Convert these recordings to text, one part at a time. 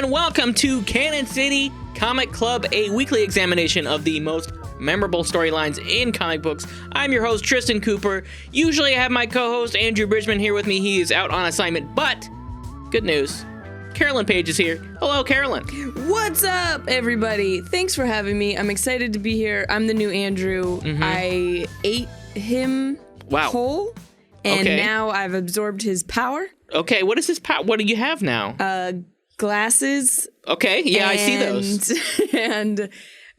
and welcome to Canon City Comic Club, a weekly examination of the most memorable storylines in comic books. I'm your host, Tristan Cooper. Usually I have my co-host, Andrew Bridgman, here with me. He is out on assignment, but good news. Carolyn Page is here. Hello, Carolyn. What's up, everybody? Thanks for having me. I'm excited to be here. I'm the new Andrew. I ate him whole, and now I've absorbed his power. Okay, what is his power? What do you have now? Glasses. Okay, yeah, I see those. And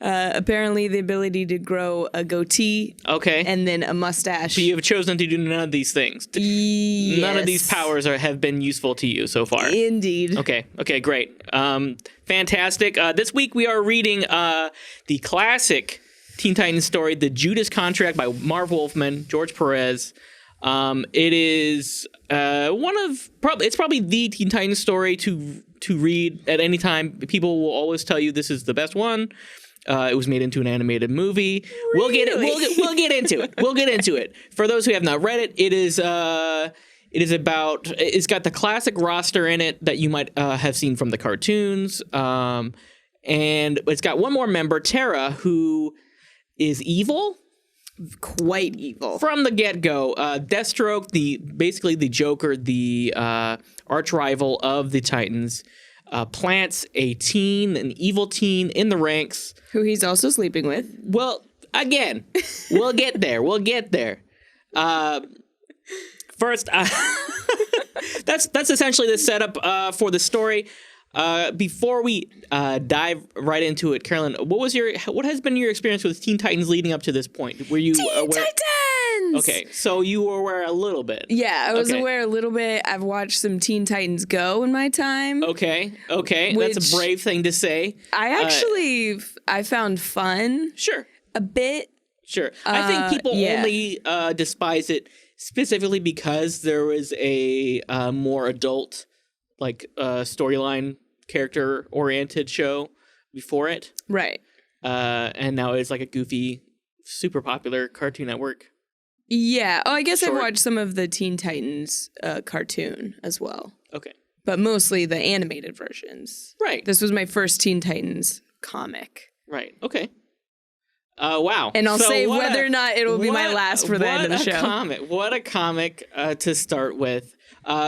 apparently the ability to grow a goatee. Okay. And then a mustache. But you have chosen to do none of these things. Yes. None of these powers have been useful to you so far. Indeed. Okay, great. Fantastic. This week we are reading the classic Teen Titans story, The Judas Contract by Marv Wolfman, George Perez. It is it's probably the Teen Titans story to read at any time. People will always tell you this is the best one. It was made into an animated movie. Really? We'll get into it. We'll get into it. For those who have not read it, it's got the classic roster in it that you might have seen from the cartoons. And it's got one more member, Tara, who is evil. Quite evil. From the get-go. Deathstroke, basically the Joker, the arch rival of the Titans, plants an evil teen in the ranks. Who he's also sleeping with. Well, again, we'll get there. First, that's essentially the setup for the story. Before we dive right into it, Carolyn, what has been your experience with Teen Titans leading up to this point? Were you Teen Titans? Okay, so you were aware a little bit. Yeah, I was aware a little bit. I've watched some Teen Titans Go in my time. Okay, that's a brave thing to say. I found fun. Sure. A bit. Sure. I think people only despise it specifically because there was a more adult, storyline, character-oriented show before it. Right. And now it's like a goofy, super popular Cartoon Network. Yeah. Oh, I guess I've watched some of the Teen Titans cartoon as well. Okay. But mostly the animated versions. Right. This was my first Teen Titans comic. Right. Okay. Wow. And I'll say whether or not it'll be my last for the end of the show. What a comic to start with.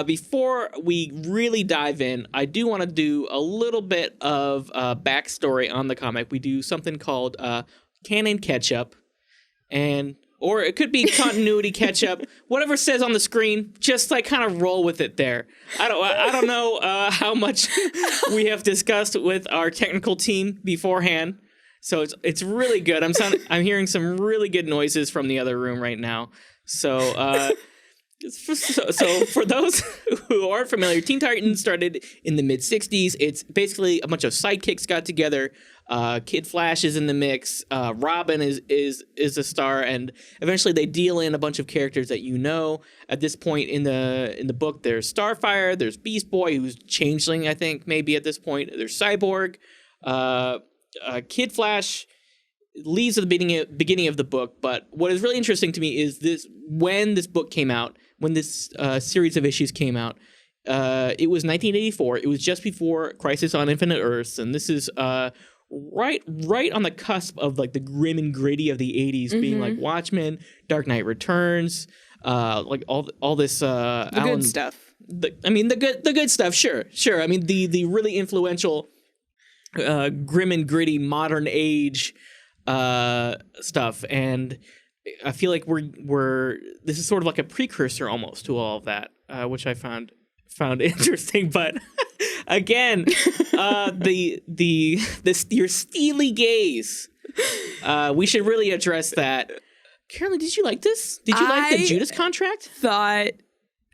Before we really dive in, I do want to do a little bit of backstory on the comic. We do something called canon catch-up, or it could be continuity catch-up. Whatever says on the screen, just kind of roll with it there. I don't know how much we have discussed with our technical team beforehand, so it's really good. I'm hearing some really good noises from the other room right now. So for those who aren't familiar, Teen Titans started in the mid-'60s. It's basically a bunch of sidekicks got together. Kid Flash is in the mix. Robin is a star, and eventually they deal in a bunch of characters that you know. At this point in the book, there's Starfire, there's Beast Boy, who's Changeling, I think, maybe at this point. There's Cyborg. Kid Flash leaves at the beginning of the book, but what is really interesting to me is when this book came out, when this series of issues came out, it was 1984. It was just before Crisis on Infinite Earths, and this is right on the cusp of the grim and gritty of the 80s, being like Watchmen, Dark Knight Returns, all this the good stuff. The good stuff, sure. I mean the really influential grim and gritty modern age stuff, and I feel like this is sort of like a precursor almost to all of that, which I found interesting. But again, your steely gaze, we should really address that. Carolyn, did you like this? Did you like the Judas Contract? Thought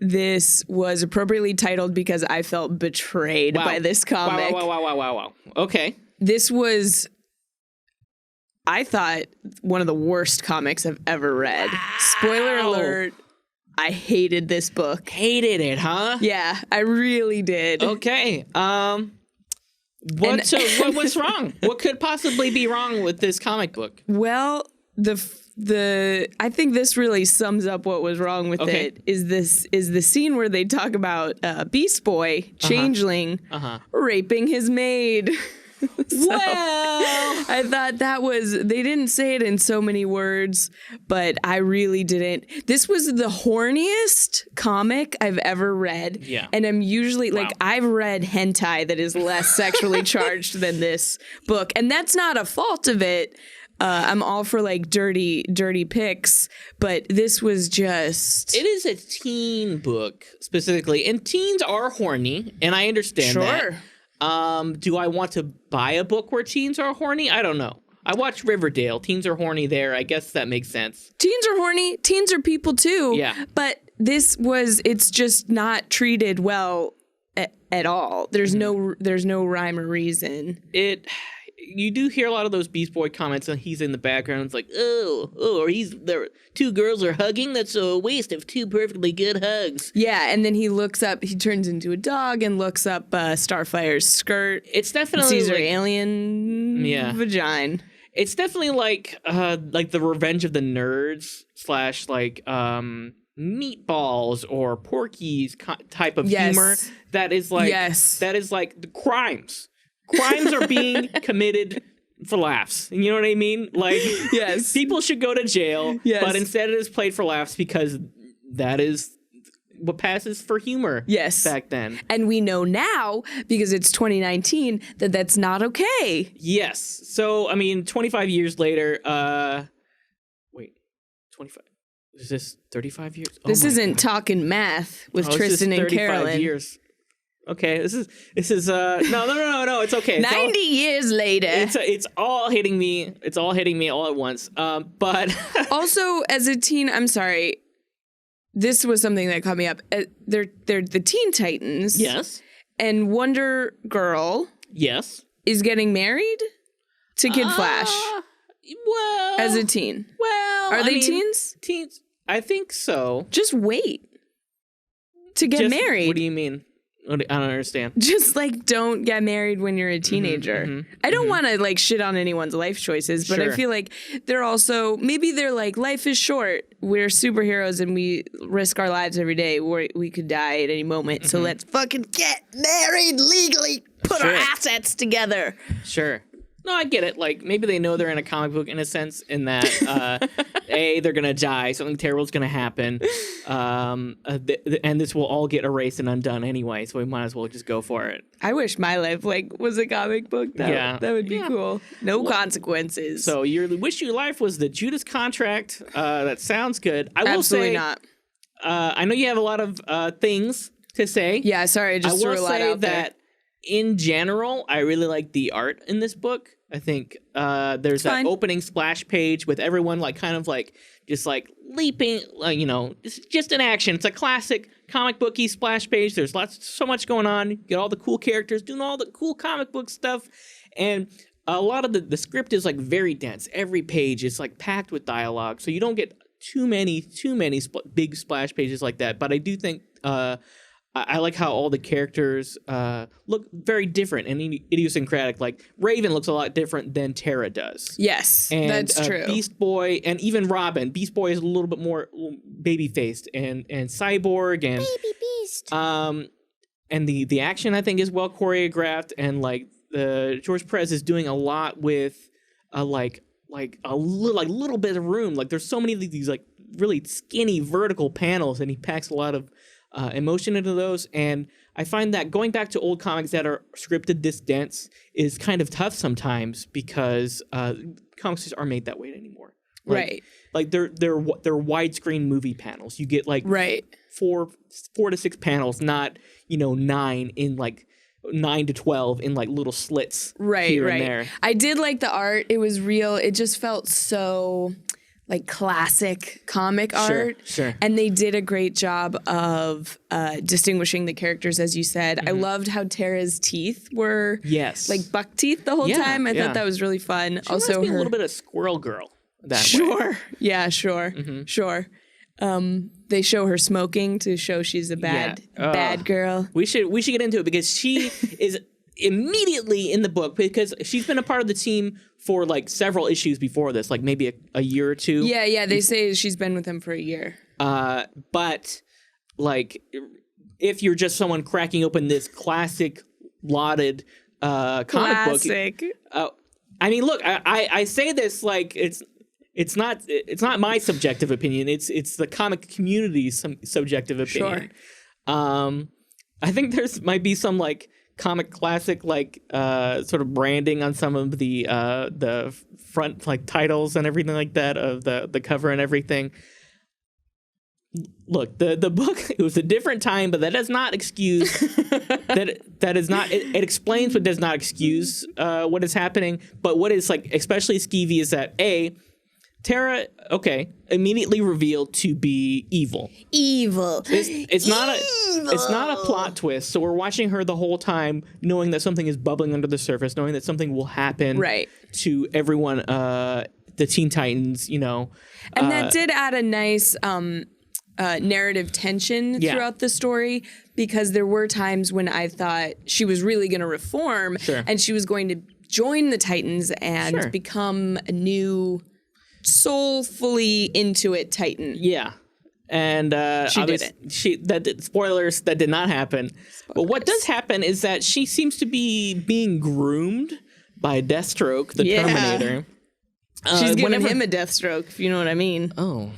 this was appropriately titled because I felt betrayed by this comic. Wow. Okay. This was, I thought, one of the worst comics I've ever read. Wow. Spoiler alert, I hated this book. Hated it, huh? Yeah, I really did. Okay. What's wrong? What could possibly be wrong with this comic book? Well, the I think this really sums up what was wrong with it. Is the scene where they talk about Beast Boy, Changeling, raping his maid. Well, I thought that was, they didn't say it in so many words, but I really didn't. This was the horniest comic I've ever read. Yeah. And I'm usually, like, I've read hentai that is less sexually charged than this book. And that's not a fault of it. I'm all for, like, dirty pics, but this was just... It is a teen book, specifically, and teens are horny, and I understand that. Do I want to buy a book where teens are horny? I don't know. I watched Riverdale. Teens are horny there. I guess that makes sense. Teens are horny. Teens are people too. Yeah. But it's just not treated well at all. There's no rhyme or reason. You do hear a lot of those Beast Boy comments, and he's in the background. It's like, or there, two girls are hugging. That's a waste of two perfectly good hugs. Yeah, and then he looks up. He turns into a dog and looks up Starfire's skirt. It's definitely sees her alien vagina. It's definitely like the Revenge of the Nerds / like Meatballs or Porky's type of humor. That is like the crimes. Crimes are being committed for laughs. You know what I mean? Like, yes, people should go to jail, but instead it is played for laughs because that is what passes for humor. Yes, back then, and we know now because it's 2019 that that's not okay. Yes. So I mean, 25 years later. 25. Is this 35 years? This isn't Talking Math with Tristan and Carolyn. Years. Okay, this is no, it's okay. 90 years later. It's all hitting me. It's all hitting me all at once. But also as a teen, I'm sorry. This was something that caught me up. They're the Teen Titans. Yes. And Wonder Girl. Yes. Is getting married to Kid Flash. Well, as a teen. Well, are they teens? Teens. I think so. Just wait to get married. What do you mean? I don't understand. Just like don't get married when you're a teenager. I don't want to like shit on anyone's life choices, but I feel like they're also, maybe they're like, life is short. We're superheroes and we risk our lives every day. We could die at any moment. So let's fucking get married legally. Put our assets together. Sure. No, I get it. Like, maybe they know they're in a comic book in a sense, in that, they're going to die. Something terrible's going to happen. And this will all get erased and undone anyway, so we might as well just go for it. I wish my life, was a comic book. That would be cool. No consequences. So you wish your life was the Judas contract. That sounds good. I will say, not. I know you have a lot of things to say. Yeah, sorry, I just threw a lot out there. In general, I really like the art in this book. I think there's that opening splash page with everyone just leaping, it's just in action. It's a classic comic booky splash page. There's so much going on. You get all the cool characters doing all the cool comic book stuff, and a lot of the script is very dense. Every page is packed with dialogue, so you don't get too many big splash pages like that. But I do think I like how all the characters look very different and idiosyncratic. Like, Raven looks a lot different than Tara does. Yes, and, that's true. Beast Boy and even Robin. Beast Boy is a little bit more baby-faced, and Cyborg and Baby Beast. And the action, I think, is well choreographed, and George Perez is doing a lot with a little bit of room. Like, there's so many of these really skinny vertical panels, and he packs a lot of emotion into those. And I find that going back to old comics that are scripted this dense is kind of tough sometimes, because comics just aren't made that way anymore. Right. Like they're widescreen movie panels. You get right. 4 to 6 panels, not 9 in 9 to 12 in little slits here and there. I did like the art. It was real. It just felt so classic comic art. Sure. And they did a great job of distinguishing the characters, as you said. I loved how Tara's teeth were buck teeth the whole time. I thought that was really fun. She also reminds me a little bit of Squirrel Girl that way. Yeah, sure. Sure. They show her smoking to show she's a bad girl. We should get into it, because she is immediately in the book, because she's been a part of the team for like several issues before this, like maybe a year or two. Yeah, they say she's been with him for a year. But like, if you're just someone cracking open this classic lauded comic book, I mean, look, I say this like it's not my subjective opinion. It's the comic community's subjective opinion. Sure. I think there's might be some like comic classic like sort of branding on some of the front like titles and everything like that of the cover and everything. Look, the book, it was a different time, but that does not excuse that is not it explains but does not excuse what is happening. But what is like especially skeevy is that Tara, immediately revealed to be evil. It's not a plot twist. So we're watching her the whole time, knowing that something is bubbling under the surface, knowing that something will happen to everyone, the Teen Titans, you know. And that did add a nice narrative tension throughout the story, because there were times when I thought she was really going to reform and she was going to join the Titans and become a new soulfully into it Titan. Yeah. And she didn't. Spoilers, that did not happen. But what does happen is that she seems to be being groomed by Deathstroke, the Terminator. She's giving him a Deathstroke, if you know what I mean. Oh.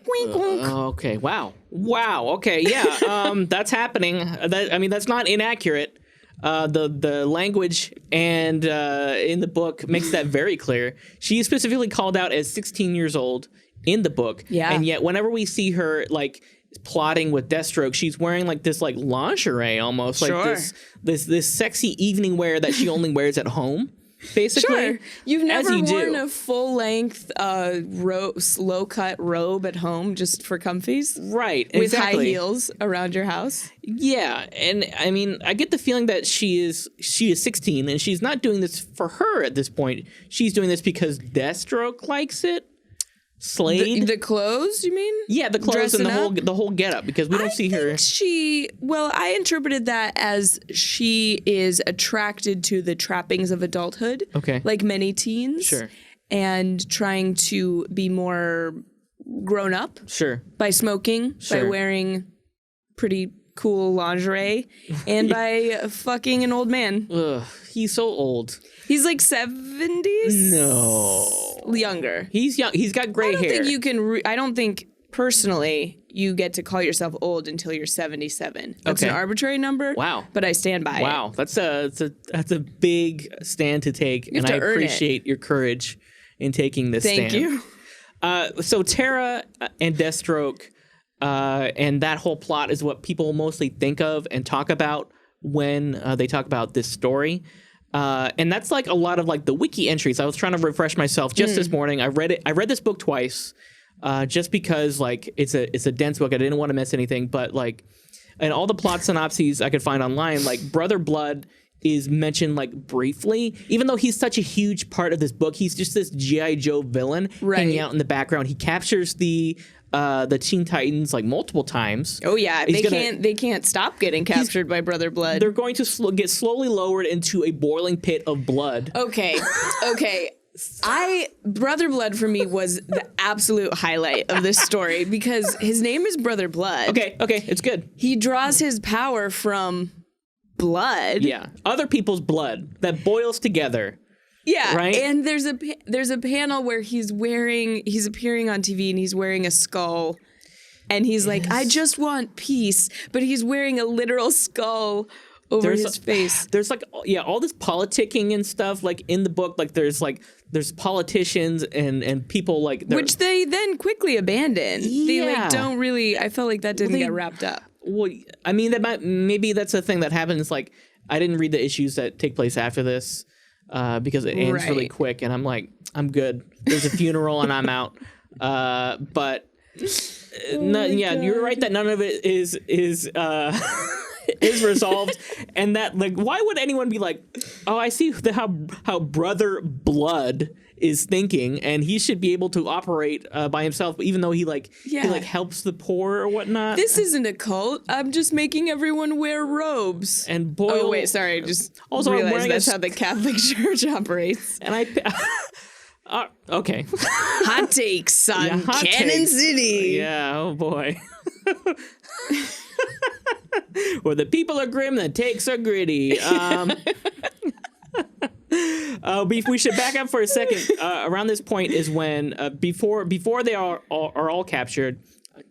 Wink, wink. Okay. Wow. Okay. Yeah. That's happening. That's not inaccurate. The language and in the book makes that very clear. She is specifically called out as 16 years old in the book. Yeah. And yet whenever we see her like plotting with Deathstroke, she's wearing like this like lingerie almost, like this sexy evening wear that she only wears at home. Basically, sure. You've never worn a full-length, low-cut robe at home just for comfies? Right, with high heels around your house? Yeah, and I mean, I get the feeling that she is 16, and she's not doing this for her at this point. She's doing this because Deathstroke likes it. Slade, the clothes, you mean? Yeah, the clothes Dressing and the whole getup, because we don't see her. I interpreted that as she is attracted to the trappings of adulthood, like many teens, and trying to be more grown up, by smoking, by wearing pretty cool lingerie, and by fucking an old man. Ugh, he's so old. He's like 70s? No. Younger. He's young. He's got gray hair. I don't think personally you get to call yourself old until you're 77. That's an arbitrary number. Wow. But I stand by it. Wow. That's a big stand to take, and I appreciate your courage in taking this stand. Thank you. So Tara and Deathstroke and that whole plot is what people mostly think of and talk about when they talk about this story. And that's like a lot of like the wiki entries. I was trying to refresh myself just this morning. I read this book twice, just because like it's a dense book. I didn't want to miss anything, but like, and all the plot synopses I could find online, like Brother Blood is mentioned like briefly, even though he's such a huge part of this book. He's just this G.I. Joe villain hanging out in the background. He captures the Teen Titans like multiple times. Oh yeah, they can't stop getting captured by Brother Blood. They're going to get slowly lowered into a boiling pit of blood. Okay. Brother Blood for me was the absolute highlight of this story, because his name is Brother Blood. Okay, it's good. He draws his power from blood. Yeah, other people's blood that boils together. Yeah, right. And there's a panel where he's appearing on TV and he's wearing a skull, and he's like, I just want peace, but he's wearing a literal skull over his face. There's like all this politicking and stuff like in the book. Like there's politicians and people like which they then quickly abandon. Yeah. They like don't really. I felt like that didn't get wrapped up. Well, I mean maybe that's a thing that happens. Like I didn't read the issues that take place after this. Because it ends really quick, and I'm like, I'm good. There's a funeral, and I'm out. But you're right that none of it is is resolved, and that like why would anyone be like, oh, I see how Brother Blood is thinking, and he should be able to operate by himself, even though he helps the poor or whatnot. This isn't a cult. I'm just making everyone wear robes. And Boyle. Oh wait, sorry. Just also realized that's how the Catholic Church operates. And okay. Hot takes on hot Cannon takes. City. Yeah. Oh boy. Where the people are grim, the takes are gritty. We should back up for a second. Around this point is when before they are all captured,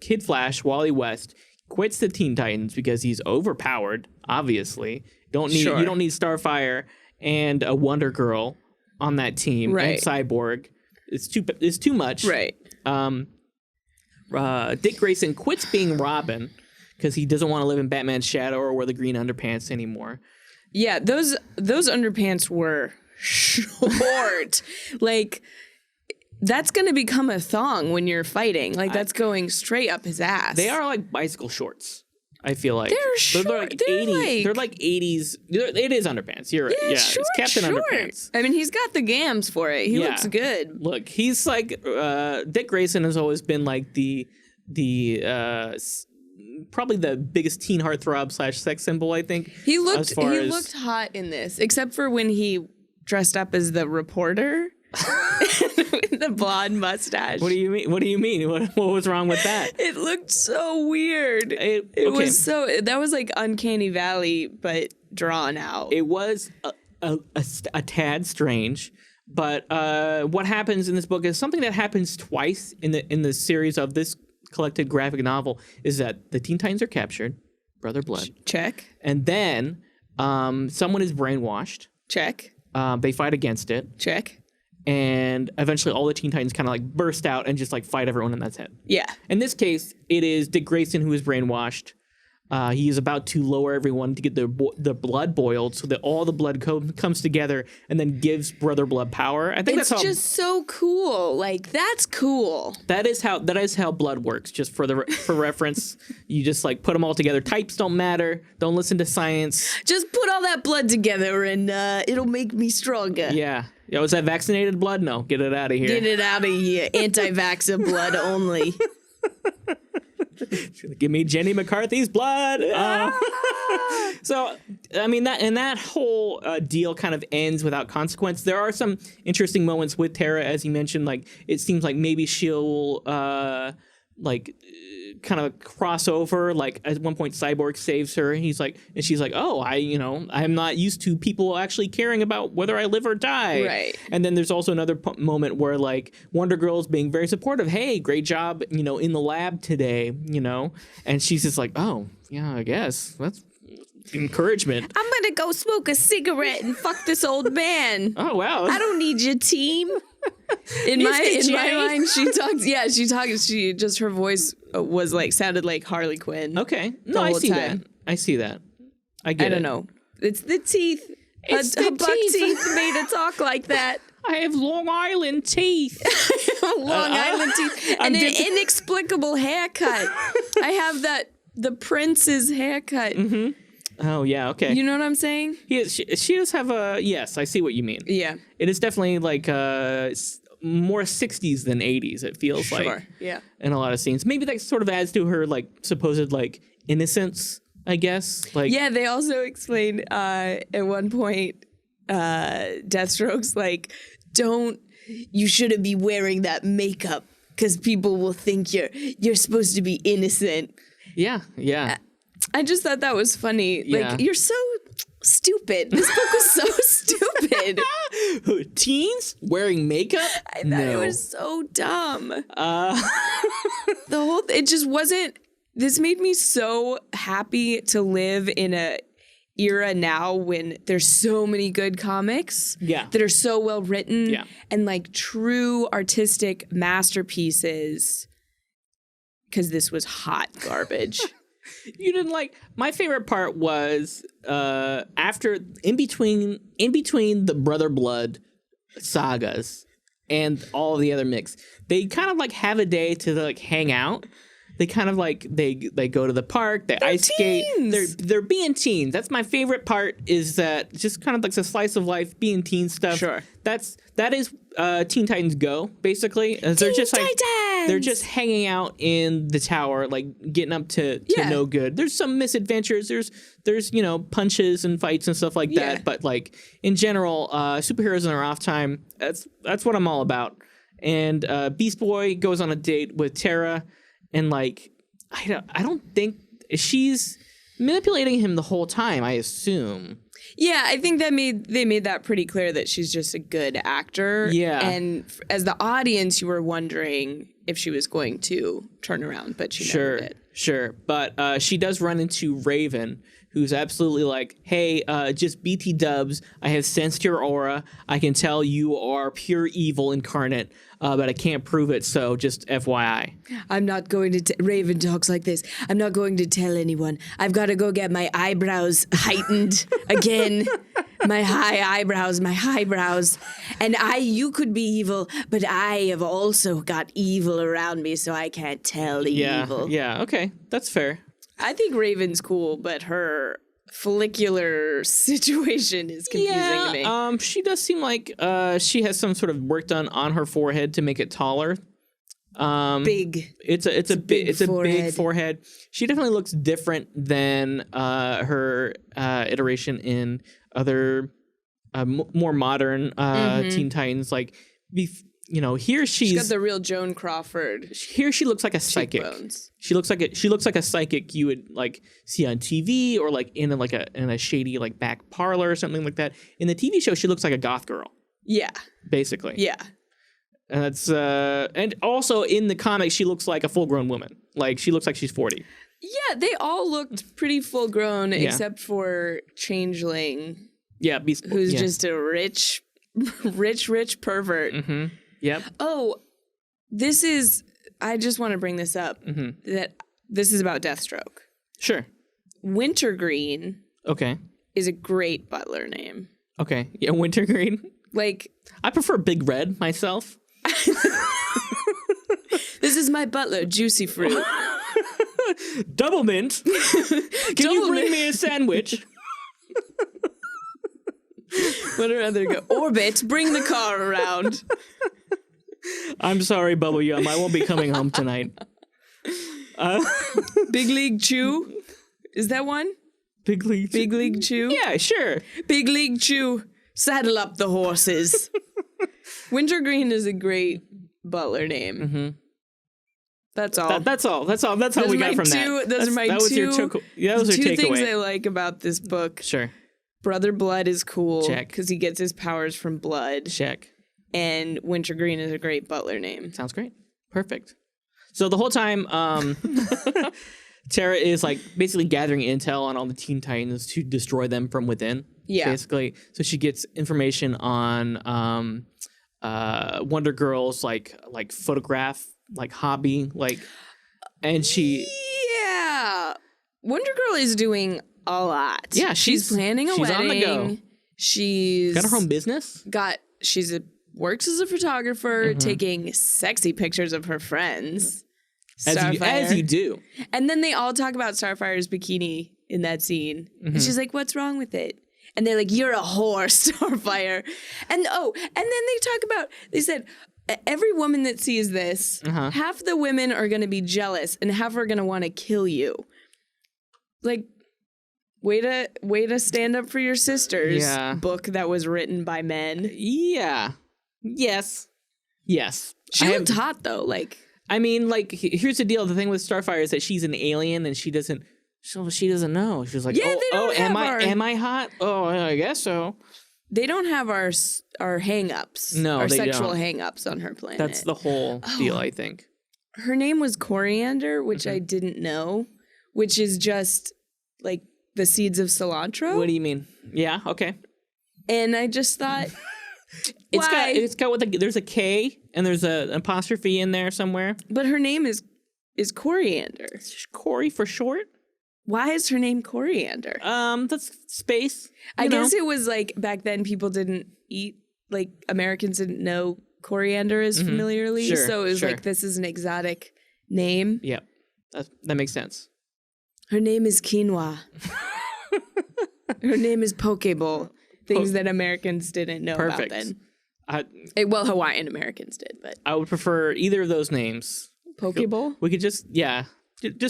Kid Flash, Wally West, quits the Teen Titans because he's overpowered. Obviously, you don't need Starfire and a Wonder Girl on that team, right? And Cyborg. It's too much, right? Dick Grayson quits being Robin because he doesn't want to live in Batman's shadow or wear the green underpants anymore. Yeah, those underpants were short. Like, that's going to become a thong when you're fighting. Like, that's going straight up his ass. They are like bicycle shorts, I feel like. They're short. They're like 80s. They're like 80s. It is underpants. You're right. Yeah, short, it's Captain Underpants. I mean, he's got the gams for it. He looks good. Look, he's like Dick Grayson has always been like the probably the biggest teen heartthrob / sex symbol, I think. He looked hot in this, except for when he dressed up as the reporter with the blonde mustache. What do you mean? What was wrong with that? It looked so weird. It was so, that was like Uncanny Valley, but drawn out. It was a tad strange. But what happens in this book is something that happens twice in the series of this collected graphic novel is that the Teen Titans are captured, Brother Blood. Check. And then someone is brainwashed. Check. They fight against it. Check. And eventually all the Teen Titans kind of like burst out and just like fight everyone, and that's it. Yeah. In this case, it is Dick Grayson who is brainwashed. He is about to lower everyone to get the blood boiled so that all the blood comes together and then gives Brother Blood power. I think it's just so cool. Like, that's cool. That is how blood works. Just for reference, you just like put them all together. Types don't matter. Don't listen to science. Just put all that blood together and it'll make me stronger. Yeah. Yo, is that vaccinated blood? No, get it out of here. Get it out of here. Anti-vaxxer blood only. Give me Jenny McCarthy's blood. So, I mean, that whole deal kind of ends without consequence. There are some interesting moments with Tara, as you mentioned. Like, it seems like maybe she'll kind of cross over. Like, at one point, Cyborg saves her. She's like, oh, I'm not used to people actually caring about whether I live or die. Right. And then there's also another moment where like Wonder Girl's being very supportive. Hey, great job, in the lab today, and she's just like, oh, yeah, I guess that's encouragement. I'm gonna go smoke a cigarette and fuck this old man. Oh, wow. I don't need your team. In my mind, she just her voice was like sounded like Harley Quinn. Okay. No, I see that. I get it. I don't know. It's the teeth. It's her the buck teeth made her talk like that. I have Long Island teeth. Island teeth. And an inexplicable haircut. I have the prince's haircut. Mm-hmm. Oh, yeah, okay. You know what I'm saying? She does have yes, I see what you mean. Yeah. It is definitely like more 60s than 80s, it feels like. Yeah. In a lot of scenes. Maybe that sort of adds to her like supposed like innocence, I guess. Like, yeah, they also explained at one point, Deathstroke's like, you shouldn't be wearing that makeup because people will think you're supposed to be innocent. Yeah, yeah. I just thought that was funny. Yeah. Like, you're so stupid. This book was so stupid. Teens wearing makeup? I thought it was so dumb. It just wasn't. This made me so happy to live in a era now when there's so many good comics that are so well written and like true artistic masterpieces, because this was hot garbage. You didn't like. My favorite part was after in between the Brother Blood sagas and all the other mix, they kind of like have a day to like hang out, They kind of like they go to the park, they ice skate. They're being teens. That's my favorite part. Is that just kind of like a slice of life, being teen stuff. Sure. That is Teen Titans Go, basically. They're just like they're just hanging out in the tower, like getting up to no good. There's some misadventures. There's punches and fights and stuff like that. But like in general, superheroes in their off time. That's what I'm all about. And Beast Boy goes on a date with Tara, and like I don't think she's manipulating him the whole time. I assume. Yeah, I think they made that pretty clear that she's just a good actor. Yeah. And as the audience, you were wondering if she was going to turn around, but she never did. Sure. But she does run into Raven, who's absolutely like, hey, just BT dubs. I have sensed your aura. I can tell you are pure evil incarnate, but I can't prove it, so just FYI. I'm not going to... Raven talks like this. I'm not going to tell anyone. I've got to go get my eyebrows heightened again. My high eyebrows, my high brows. And you could be evil, but I have also got evil around me, so I can't tell evil. Yeah, okay. That's fair. I think Raven's cool, but her follicular situation is confusing to me. She does seem like she has some sort of work done on her forehead to make it taller. Big. It's a big forehead. She definitely looks different than her iteration in other more modern Teen Titans. Like, here she's got the real Joan Crawford. Here she looks like a psychic. Cheekbones. She looks like a psychic you would like see on TV or like in a shady like back parlor or something like that. In the TV show, she looks like a goth girl. Yeah, basically. Yeah, and that's and also in the comics, she looks like a full grown woman. Like she looks like she's 40. Yeah, they all looked pretty full grown except for Changeling. Yeah, who's just a rich pervert. Mm-hmm. Yep. Oh, I just want to bring this up, that this is about Deathstroke. Sure. Wintergreen. Okay. Is a great butler name. Okay. Yeah, Wintergreen. Like, I prefer Big Red myself. This is my butler, Juicy Fruit. Double mint. Can you bring me a sandwich? What are other go? Orbit, bring the car around. I'm sorry, Bubblegum. I won't be coming home tonight. Big League Chew? Is that one? Big League Chew? Yeah, sure. Big League Chew. Saddle up the horses. Wintergreen is a great butler name. Mm-hmm. That's all. That's all. That's all. That's all we got from that. Those are my two things I like about this book. Sure. Brother Blood is cool. Check. Because he gets his powers from blood. Check. And Wintergreen is a great butler name. Sounds great. Perfect. So the whole time, Tara is like basically gathering intel on all the Teen Titans to destroy them from within. Yeah. Basically. So she gets information on Wonder Girl's like photograph hobby, and she Wonder Girl is doing a lot. Yeah, she's planning a wedding. On the go. She's got her own business. Works as a photographer, taking sexy pictures of her friends. As you do. And then they all talk about Starfire's bikini in that scene. And she's like, "What's wrong with it?" And they're like, "You're a whore, Starfire." And then they said, every woman that sees this, half the women are going to be jealous and half are going to want to kill you. Like, way to stand up for your sisters. Yeah. Book that was written by men. Yeah. Yes. She looked hot though. Like, I mean, like, here's the deal. The thing with Starfire is that she's an alien and she doesn't know. She's like, am I hot? Oh, I guess so. They don't have our hang-ups. No, our they sexual don't. hang-ups on her planet. That's the whole deal, I think. Her name was Coriander, which I didn't know, which is just like the seeds of cilantro. What do you mean? Yeah, okay. And I just thought, why? There's a K and there's an apostrophe in there somewhere. But her name is Coriander. It's Cori for short. Why is her name Coriander? That's space. I guess it was like back then people didn't eat, like Americans didn't know coriander as familiarly. Sure, so it was like, this is an exotic name. Yep. That makes sense. Her name is Quinoa. Her name is Pokeball. Things that Americans didn't know about then. Well, Hawaiian Americans did, but I would prefer either of those names. Pokeball? We could just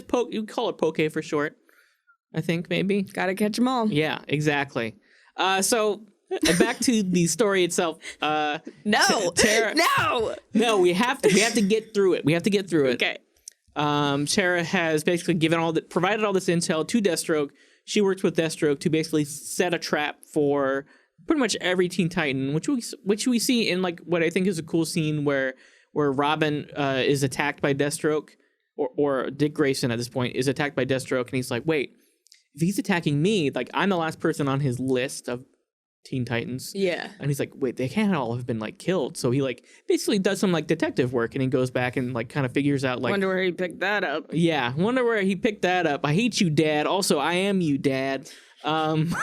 poke. You call it Poke for short. I think maybe. Gotta catch them all. Yeah, exactly. So back to the story itself. No, Tara, no. We have to get through it. Okay. Tara has basically provided all this intel to Deathstroke. She works with Deathstroke to basically set a trap for pretty much every Teen Titan, which we see in like what I think is a cool scene where Robin is attacked by Deathstroke, or Dick Grayson at this point is attacked by Deathstroke, and he's like, wait, if he's attacking me, like I'm the last person on his list of Teen Titans. Yeah. And he's like, wait, they can't all have been like killed. So he like basically does some like detective work, and he goes back and like kind of figures out like, wonder where he picked that up. Yeah, wonder where he picked that up. I hate you, Dad. Also, I am you, Dad. And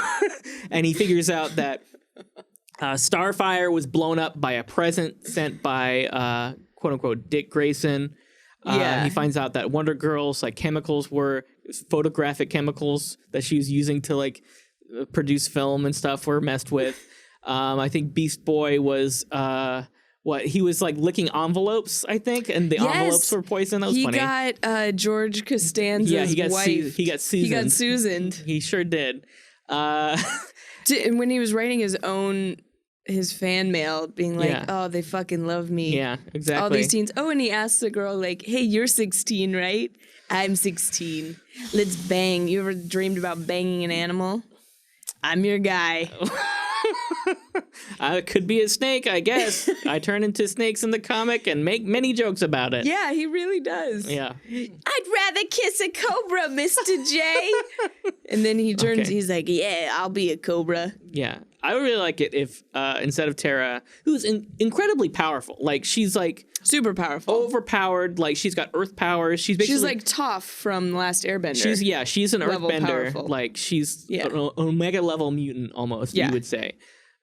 he figures out that Starfire was blown up by a present sent by quote unquote Dick Grayson. He finds out that Wonder Girl's like chemicals were photographic chemicals that she was using to like produce film and stuff were messed with. I think Beast Boy was he was like licking envelopes, I think, and the envelopes were poisoned. That was funny. He got George Costanza's wife. He got Susan. He got Susan. He sure did. And when he was writing his fan mail, being like, oh, they fucking love me. Yeah, exactly. All these teens. Oh, and he asked the girl, like, hey, you're 16, right? I'm 16. Let's bang. You ever dreamed about banging an animal? I'm your guy. I could be a snake, I guess. I turn into snakes in the comic and make many jokes about it. Yeah, he really does. Yeah. I'd rather kiss a cobra, Mr. J. And then he turns, he's like, yeah, I'll be a cobra. Yeah. I would really like it if instead of Tara, who's incredibly powerful, like she's like super powerful, overpowered, like she's got earth powers. She's like Toph from Last Airbender. She's an earthbender. Powerful. Like she's an omega level mutant almost. You would say.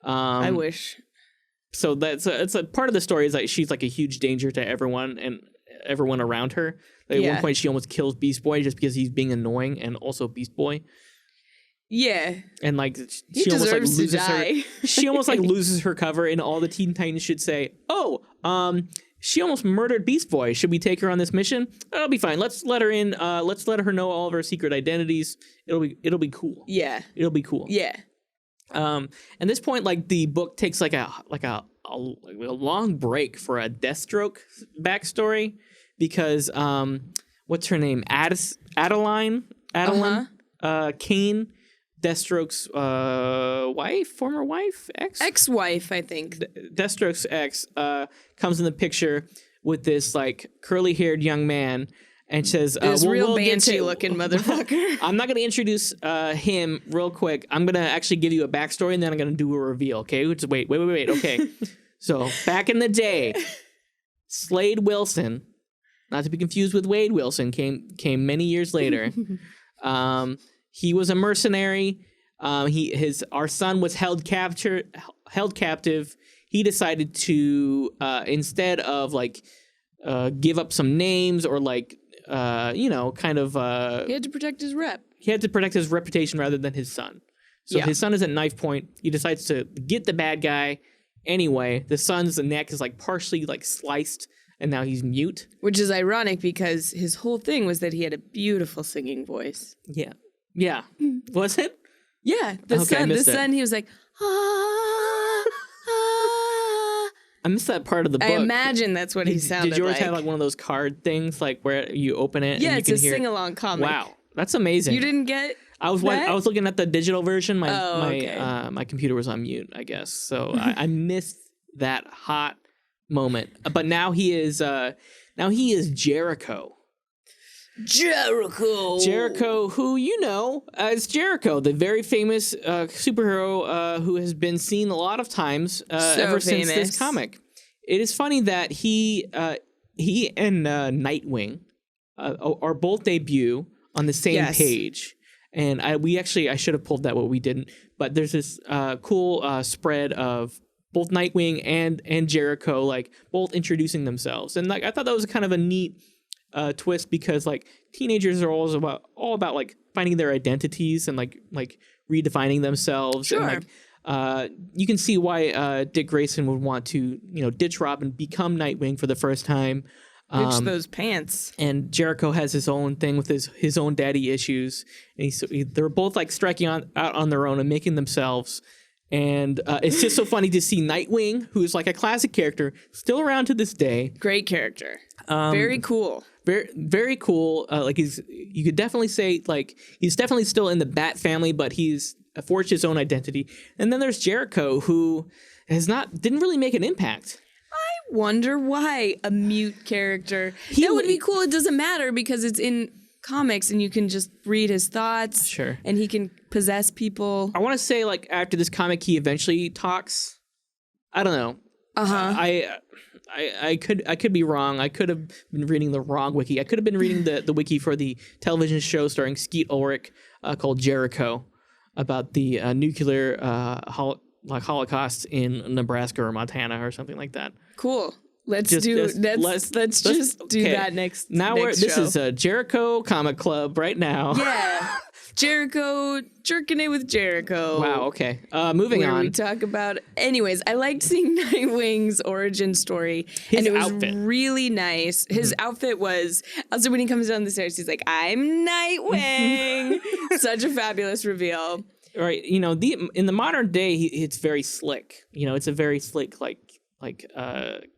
I wish. So it's a part of the story is that she's like a huge danger to everyone and everyone around her. Like at one point, she almost kills Beast Boy just because he's being annoying, and also Beast Boy. Yeah, and like she almost like loses her. She almost like loses her cover, and all the Teen Titans should say, "Oh, she almost murdered Beast Boy. Should we take her on this mission? That'll be fine. Let's let her in. Let's let her know all of her secret identities. It'll be cool. Yeah, it'll be cool. Yeah." At this point, like the book takes like a long break for a Deathstroke backstory because what's her name? Adeline, Kane, Deathstroke's former wife, ex-wife, I think. Deathstroke's ex comes in the picture with this like curly-haired young man. And says, this real banshee-looking motherfucker. I'm not going to introduce him real quick. I'm going to actually give you a backstory, and then I'm going to do a reveal, okay? Wait. Okay. So, back in the day, Slade Wilson, not to be confused with Wade Wilson, came many years later. He was a mercenary. Our son was held captive. He decided to, instead of, like, give up some names or, like, he had to protect his rep. He had to protect his reputation rather than his son. So his son is at knife point. He decides to get the bad guy anyway. The son's neck is like partially like sliced, and now he's mute. Which is ironic because his whole thing was that he had a beautiful singing voice. Yeah. Yeah. Was it? Yeah. The son, he was like, I missed that part of the book. I imagine that's what he sounded like. Did yours have like one of those card things, like where you open it? Yeah, and it's a sing-along comic. Wow, that's amazing. You didn't get I was looking at the digital version. My my computer was on mute, I guess. So I missed that hot moment. But now he is Jericho. Jericho, who as Jericho, the very famous superhero who has been seen a lot of times ever since this comic. It is funny that he and Nightwing are both debut on the same page, and I should have pulled that, but we didn't. But there's this cool spread of both Nightwing and Jericho, like both introducing themselves, and like I thought that was kind of a neat twist because like teenagers are all about like finding their identities and like redefining themselves. Sure. And, like, you can see why Dick Grayson would want to, ditch Robin, become Nightwing for the first time. Ditch those pants. And Jericho has his own thing with his own daddy issues. And they're both like striking out on their own and making themselves. And it's just so funny to see Nightwing, who's like a classic character, still around to this day. Great character. Very cool. Very, very cool. Like you could definitely say like he's definitely still in the Bat family, but he's forged his own identity. And then there's Jericho, who didn't really make an impact. I wonder why a mute character. That would be cool. It doesn't matter because it's in comics and you can just read his thoughts. Sure. And he can possess people. I want to say like after this comic, he eventually talks. I don't know. I could be wrong. I could have been reading the wrong wiki. I could have been reading the wiki for the television show starring Skeet Ulrich called Jericho about the nuclear Holocaust in Nebraska or Montana or something like that. Cool. Let's do that next. This is a Jericho comic club right now. Yeah. Jericho, jerking it with Jericho. Wow, okay. Moving on. We talk about... Anyways, I liked seeing Nightwing's origin story. His and it was outfit. really nice. His outfit was... Also, when he comes down the stairs, he's like, I'm Nightwing! Such a fabulous reveal. Right. In the modern day, it's very slick. It's a very slick, like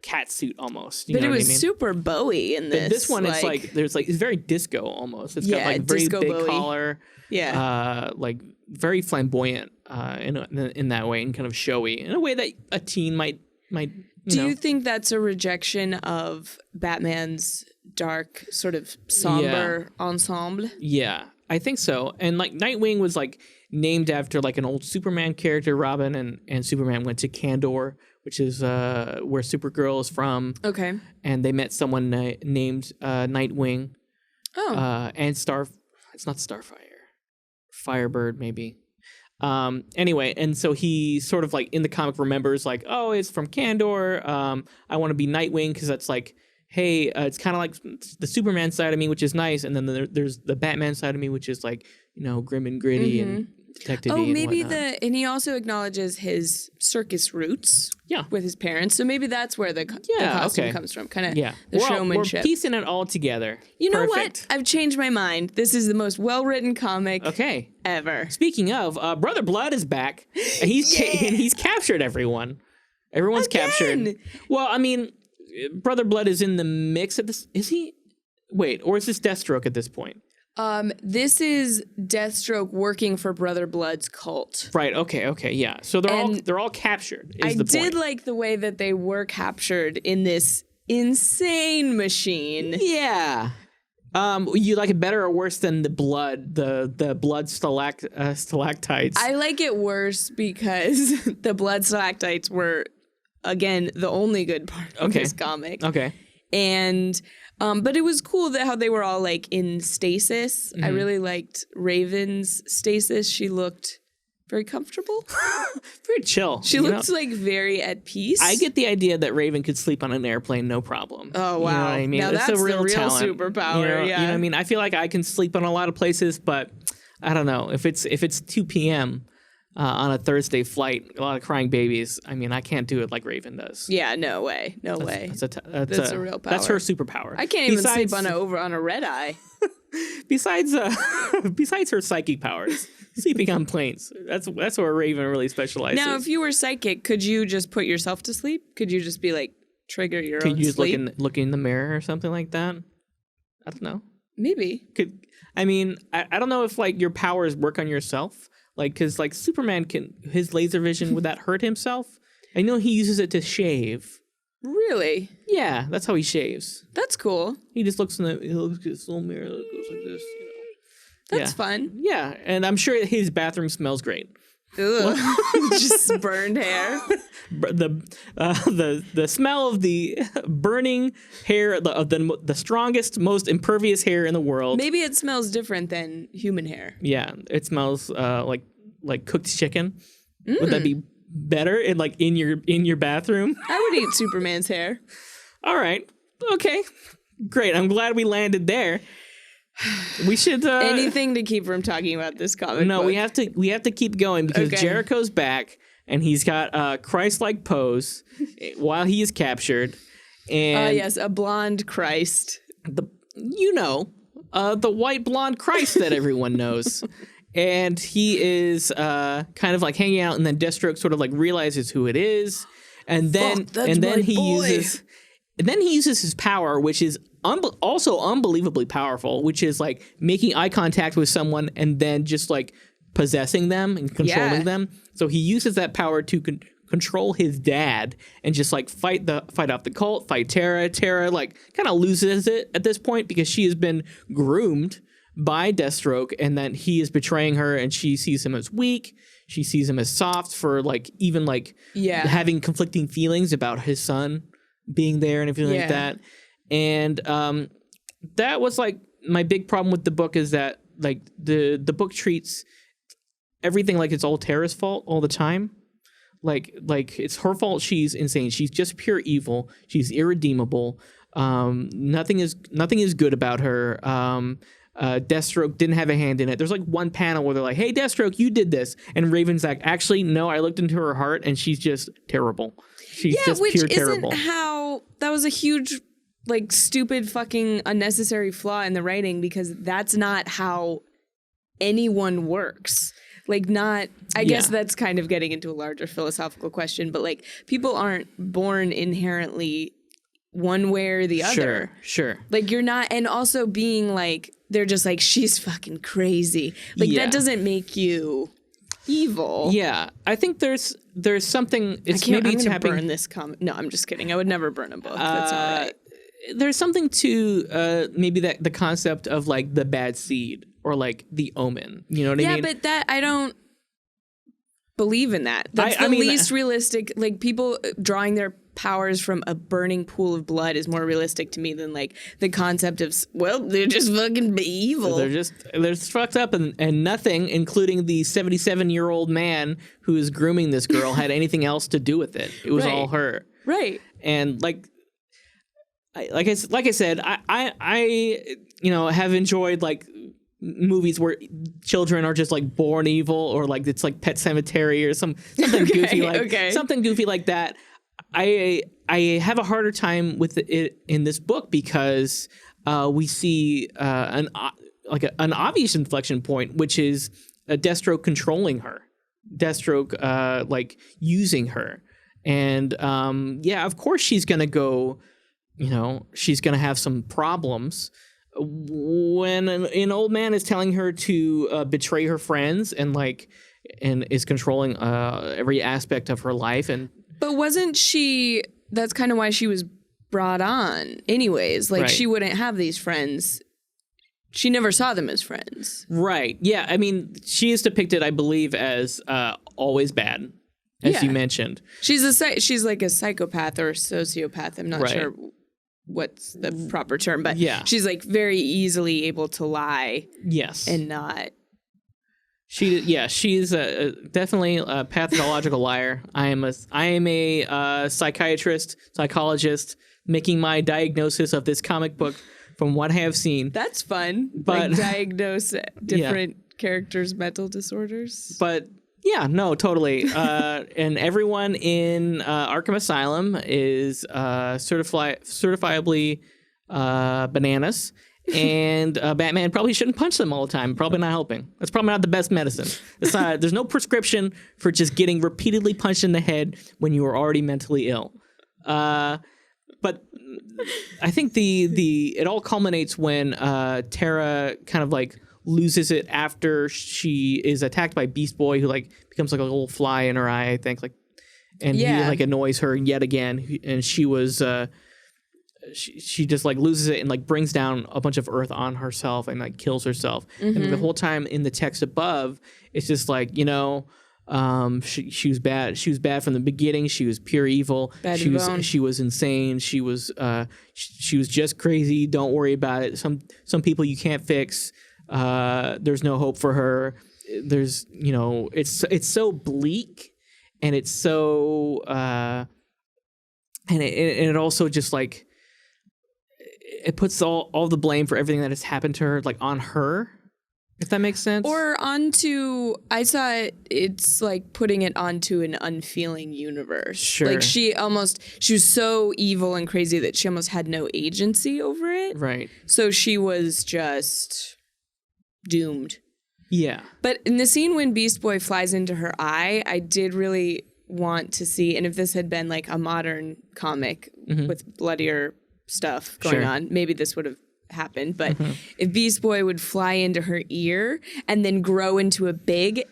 cat suit almost. But it was super Bowie in this. But this one, it's very disco almost. It's got like very big Bowie. collar. Yeah. Like very flamboyant in that way and kind of showy in a way that a teen might. Do you think that's a rejection of Batman's dark sort of somber ensemble? Yeah, I think so. And like Nightwing was like named after like an old Superman character, Robin, and Superman went to Kandor, which is where Supergirl is from. Okay. And they met someone named Nightwing. Oh. And it's not Starfire. Firebird, maybe. Anyway, and so he sort of like in the comic remembers like, oh, it's from Kandor. I want to be Nightwing because that's like, hey, it's kind of like the Superman side of me, which is nice. And then there's the Batman side of me, which is like, grim and gritty and detective-y. Oh, maybe and he also acknowledges his circus roots. Yeah. With his parents. So maybe that's where the costume comes from. Kind of the showmanship. We're piecing it all together. You know what? I've changed my mind. This is the most well-written comic ever. Speaking of, Brother Blood is back. And he's captured everyone. Everyone's captured. Well, I mean, Brother Blood is in the mix at this. Is he? Wait, or is this Deathstroke at this point? This is Deathstroke working for Brother Blood's cult. Right. Okay. Yeah. So they're all captured. I did like the way that they were captured in this insane machine. Yeah. You like it better or worse than the blood stalactites? I like it worse because the blood stalactites were, again, the only good part of this comic. Okay. And but it was cool how they were all like in stasis. I really liked Raven's stasis. She looked very comfortable. Very chill. She looked like very at peace. I get the idea that Raven could sleep on an airplane, no problem. Oh, wow. You know what I mean? Now that's a real talent. Superpower. You know what I mean? I feel like I can sleep on a lot of places, but I don't know. If it's 2 p.m., on a Thursday flight, a lot of crying babies. I mean, I can't do it like Raven does. Yeah, no way. That's a real power. That's her superpower. I can't even sleep on a red eye. Besides her psychic powers, sleeping on planes. That's where Raven really specializes. Now, if you were psychic, could you just put yourself to sleep? Could you just be like trigger your own sleep? Could you just look in the mirror or something like that? I don't know. Maybe. I don't know if like your powers work on yourself. Like, because, like, Superman his laser vision, would that hurt himself? I know he uses it to shave. Really? Yeah, that's how he shaves. That's cool. He just looks in his little mirror, that goes like this, That's fun. Yeah, and I'm sure his bathroom smells great. Ugh. Just burned hair. The smell of the burning hair of the strongest, most impervious hair in the world. Maybe it smells different than human hair. Yeah, it smells like cooked chicken. Would that be better in your bathroom? I would eat Superman's hair. All right. Okay. Great. I'm glad we landed there. We should anything to keep from talking about this comic. No, book. we have to keep going because Jericho's back and he's got a Christ-like pose while he is captured. And yes, a blonde Christ. The white blonde Christ that everyone knows. And he is kind of like hanging out, and then Deathstroke sort of like realizes who it is, and then he uses his power, which is also unbelievably powerful, which is like making eye contact with someone and then just like possessing them and controlling them. So he uses that power to control his dad and just like fight off the cult, fight Tara. Tara like kind of loses it at this point because she has been groomed by Deathstroke, and then he is betraying her, and she sees him as weak. She sees him as soft for like even like having conflicting feelings about his son being there and everything like that. And that was like my big problem with the book, is that like the book treats everything like it's all Tara's fault all the time. Like it's her fault. She's insane. She's just pure evil. She's irredeemable. Nothing is good about her. Deathstroke didn't have a hand in it. There's like one panel where they're like, "Hey, Deathstroke, you did this," and Raven's like, "Actually, no. I looked into her heart, and she's just terrible. She's just pure terrible." How that was a huge, like, stupid, fucking unnecessary flaw in the writing, because that's not how anyone works. Like, not. I guess that's kind of getting into a larger philosophical question, but like, people aren't born inherently one way or the other. Sure. Like, you're not, and also being like, they're just like, she's fucking crazy. Like, that doesn't make you evil. Yeah, I think there's something. I'm gonna burn this comic. No, I'm just kidding. I would never burn a book. That's not right. There's something to maybe that the concept of like the bad seed or like the omen. You know what I mean? Yeah, but that I don't believe in that. That's the least realistic. Like, people drawing their powers from a burning pool of blood is more realistic to me than like the concept of, well, they're just fucking evil. They're just fucked up, and nothing, including the 77-year-old man who is grooming this girl, had anything else to do with it. It was all her. Right. And like I said, I have enjoyed like movies where children are just like born evil, or like it's like Pet Sematary or something goofy like that. I have a harder time with it in this book because we see an obvious inflection point, which is Deathstroke controlling her, Deathstroke like using her, and of course she's gonna go, she's gonna have some problems when an old man is telling her to betray her friends and is controlling every aspect of her life. But wasn't she, that's kind of why she was brought on anyways. Like, she wouldn't have these friends. She never saw them as friends. Right. Yeah. I mean, she is depicted, I believe, as always bad, as you mentioned. She's like a psychopath or a sociopath. I'm not sure what's the proper term, but she's like very easily able to lie. Yes. And not. She's definitely a pathological liar. I am a psychologist making my diagnosis of this comic book from what I have seen. That's fun. But like, diagnose different characters' mental disorders. But yeah, no, totally. And everyone in Arkham Asylum is certifiably bananas. And Batman probably shouldn't punch them all the time. Probably not helping. That's probably not the best medicine. There's no prescription for just getting repeatedly punched in the head when you are already mentally ill. But I think it all culminates when Tara kind of like loses it after she is attacked by Beast Boy, who like becomes like a little fly in her eye, I think, and he like annoys her yet again, and she was. She just like loses it and like brings down a bunch of earth on herself and like kills herself. Mm-hmm. And the whole time in the text above, it's just like, she was bad. She was bad from the beginning. She was pure evil. She was insane. She was just crazy. Don't worry about it. Some people you can't fix. There's no hope for her. There's, it's so bleak, and it's so and it also just like. it puts all the blame for everything that has happened to her like on her, if that makes sense. Or onto, I saw it's like putting it onto an unfeeling universe. Sure. Like she was so evil and crazy that she almost had no agency over it. Right. So she was just doomed. Yeah. But in the scene when Beast Boy flies into her eye, I did really want to see, and if this had been like a modern comic with bloodier stuff going on, maybe this would have happened. But if Beast Boy would fly into her ear and then grow into a big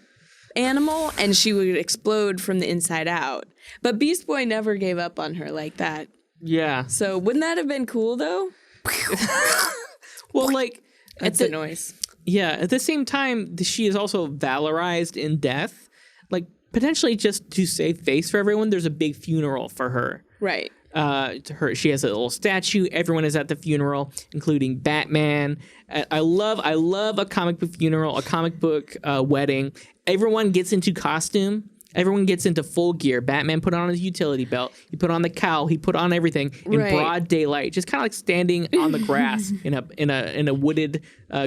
animal and she would explode from the inside out. But Beast Boy never gave up on her like that. Yeah. So wouldn't that have been cool though? Well, like that's a noise. Yeah, at the same time, she is also valorized in death. Like, potentially just to save face for everyone, there's a big funeral for her. Right. She has a little statue. Everyone is at the funeral, including Batman. I love a comic book funeral, a comic book wedding. Everyone gets into costume. Everyone gets into full gear. Batman put on his utility belt. He put on the cowl. He put on everything in broad daylight, just kind of like standing on the grass in a wooded,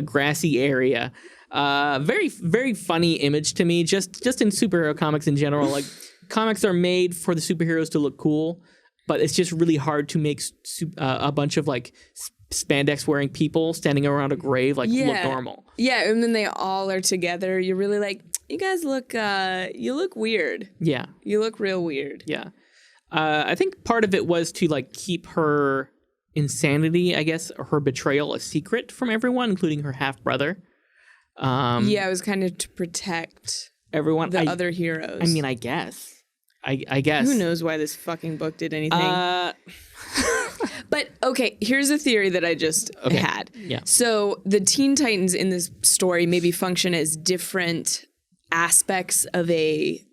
grassy area. Very, very funny image to me. Just in superhero comics in general, like comics are made for the superheroes to look cool, but it's just really hard to make a bunch of like spandex wearing people standing around a grave look normal. Yeah, and then they all are together. You're really like, you guys look, you look weird. Yeah. You look real weird. Yeah. I think part of it was to like keep her insanity, I guess, or her betrayal a secret from everyone, including her half brother. Yeah, it was kind of to protect everyone, the other heroes. I mean, I guess. I guess. Who knows why this fucking book did anything? But okay, here's a theory that I just had. Yeah. So the Teen Titans in this story maybe function as different aspects of a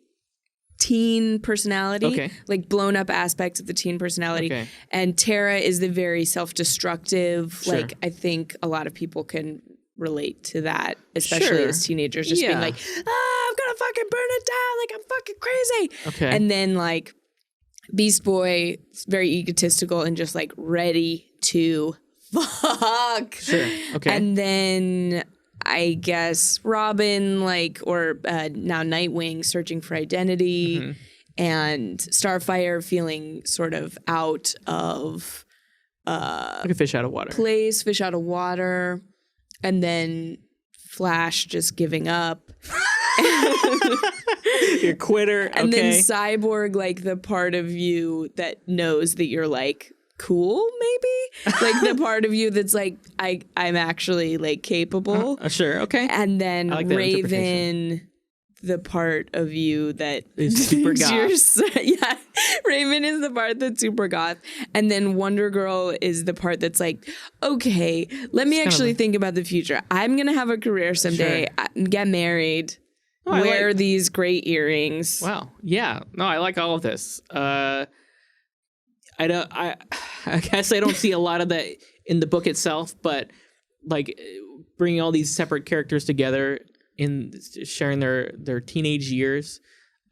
teen personality, like blown up aspects of the teen personality. Okay. And Tara is the very self-destructive. Sure. Like I think a lot of people can relate to that, especially as teenagers, just being like, I'm gonna fucking burn it down, like I'm fucking crazy. Okay. And then like Beast Boy is very egotistical and just like ready to fuck. Sure. Okay. And then I guess Robin, like, or now Nightwing searching for identity, and Starfire feeling sort of out of like a fish out of water. Fish out of water, and then Flash just giving up. You're a quitter. And then Cyborg, like the part of you that knows that you're like cool, maybe? Like the part of you that's like, I'm actually like capable. Sure, okay. And then like Raven, the part of you that is super goth. Yeah, Raven is the part that's super goth. And then Wonder Girl is the part that's like, okay, let me actually think about the future. I'm going to have a career someday, get married, wear these great earrings. Wow. Yeah. No, I like all of this. I guess I don't see a lot of that in the book itself, but like bringing all these separate characters together in sharing their teenage years,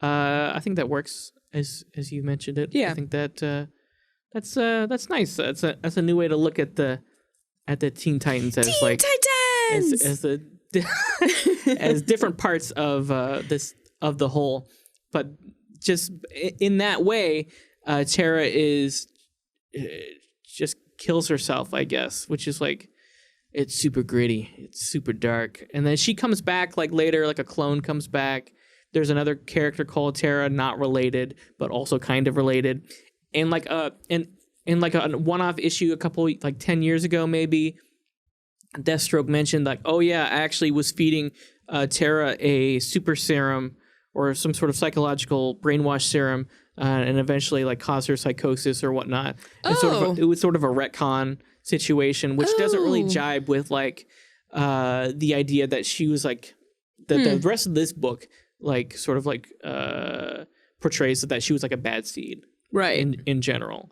I think that works as you mentioned it. Yeah, I think that that's nice. That's a new way to look at the Teen Titans as Teen Titans! as different parts of the whole, but just in that way. Tara is just kills herself, I guess, which is like, it's super gritty, it's super dark. And then she comes back like later, like a clone comes back. There's another character called Tara, not related, but also kind of related. And like in like a one-off issue a couple like 10 years ago maybe, Deathstroke mentioned like, oh yeah, I actually was feeding Tara a super serum or some sort of psychological brainwash serum. And eventually, like, cause her psychosis or whatnot. And it was sort of a retcon situation, which doesn't really jibe with like the idea that she was like the rest of this book, like, sort of like portrays that she was like a bad seed, right? In general,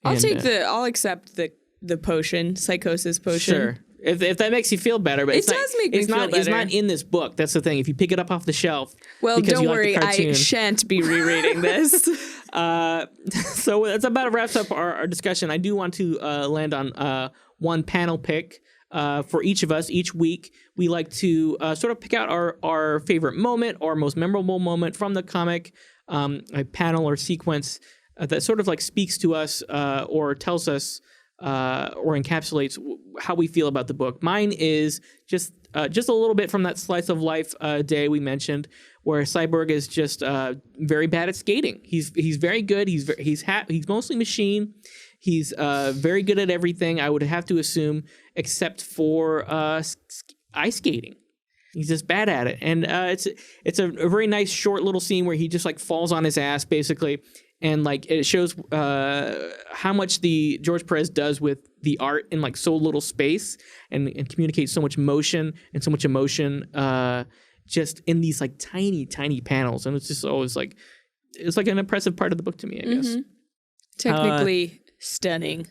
I'll accept the potion, psychosis potion. Sure. If that makes you feel better, but it does make me feel better. It's not in this book. That's the thing. If you pick it up off the shelf, well, don't worry, I shan't be rereading this. So that's about wraps up our discussion. I do want to land on one panel pick for each of us each week. We like to sort of pick out our favorite moment or most memorable moment from the comic, a panel or sequence that sort of like speaks to us or tells us or encapsulates how we feel about the book. Mine is just a little bit from that slice of life day we mentioned, where Cyborg is just very bad at skating. He's very good. He's mostly machine. He's very good at everything, I would have to assume, except for ice skating. He's just bad at it. And it's a very nice short little scene where he just like falls on his ass basically. And like it shows how much the George Perez does with the art in like so little space and communicates so much motion and so much emotion just in these like tiny panels. And it's just always like it's like an impressive part of the book to me, I guess. Technically stunning.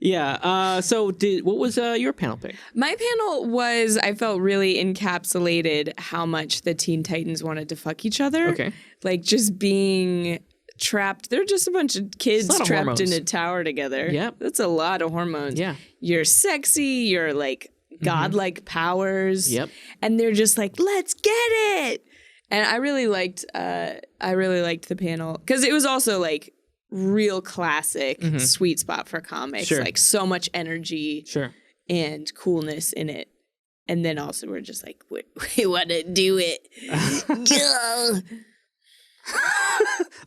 Yeah. So what was your panel pick? My panel was, I felt really encapsulated how much the Teen Titans wanted to fuck each other. Okay. Like just being trapped. They're just a bunch of kids trapped in a tower together. Yep. That's a lot of hormones. Yeah. You're sexy. You're like godlike powers. Yep. And they're just like, let's get it. And I really liked the panel because it was also like real classic sweet spot for comics. Sure. Like so much energy and coolness in it. And then also we're just like, we want to do it.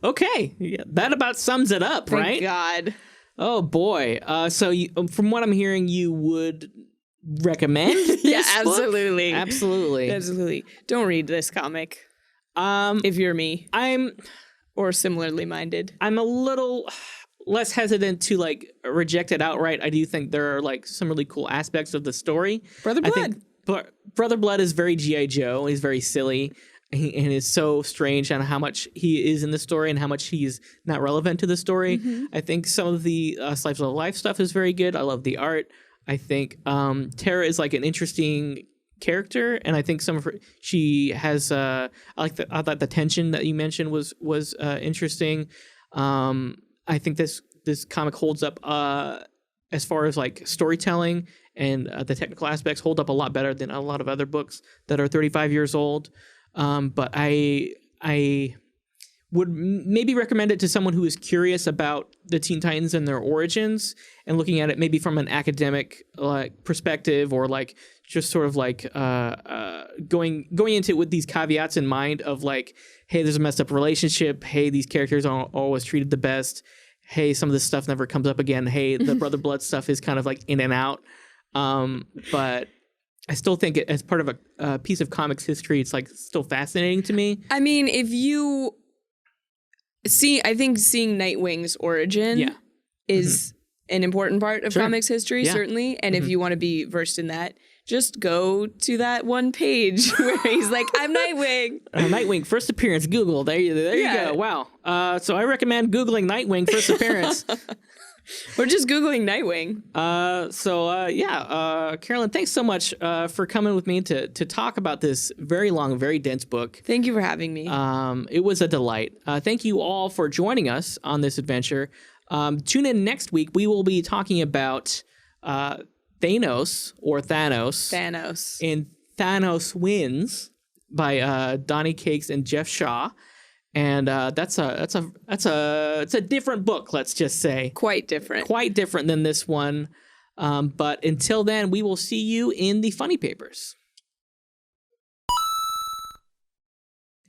Okay. Yeah, that about sums it up, right? Thank God. Oh, boy. So from what I'm hearing, you would recommend this Yeah, book? absolutely. Absolutely. Don't read this comic. If you're me. Or similarly minded. I'm a little less hesitant to like reject it outright. I do think there are like some really cool aspects of the story. Brother Blood. I think Brother Blood is very G.I. Joe. He's very silly and is so strange on how much he is in the story and how much he's not relevant to the story. I think some of the slice of life stuff is very good. I love the art. I think Tara is like an interesting character, and I think some of her, she has I thought the tension that you mentioned was interesting. I think this comic holds up as far as like storytelling and the technical aspects hold up a lot better than a lot of other books that are 35 years old. But I would maybe recommend it to someone who is curious about the Teen Titans and their origins and looking at it maybe from an academic perspective, or like just sort of like going into it with these caveats in mind of like, hey, there's a messed up relationship. Hey, these characters aren't always treated the best. Hey, some of this stuff never comes up again. Hey, the Brother Blood stuff is kind of like in and out. But I still think it, as part of a piece of comics history, it's like still fascinating to me. I mean, if you I think seeing Nightwing's origin is an important part of comics history, certainly. And if you want to be versed in that, just go to that one page where he's like, I'm Nightwing. Nightwing, first appearance, Google. There you go. Wow. So I recommend Googling Nightwing first appearance. Or just Googling Nightwing. Carolyn, thanks so much for coming with me to talk about this very long, very dense book. Thank you for having me. It was a delight. Thank you all for joining us on this adventure. Tune in next week. We will be talking about Thanos in Thanos Wins by Donnie Cakes and Jeff Shaw. And it's a different book, let's just say. Quite different than this one. But until then, we will see you in the funny papers.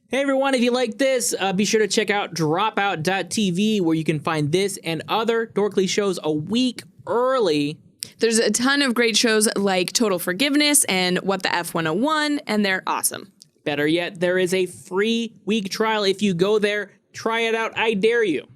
Hey everyone, if you like this, be sure to check out dropout.tv, where you can find this and other Dorkly shows a week early. There's a ton of great shows like Total Forgiveness and What the F101, and they're awesome. Better yet, there is a free week trial. If you go there, try it out. I dare you.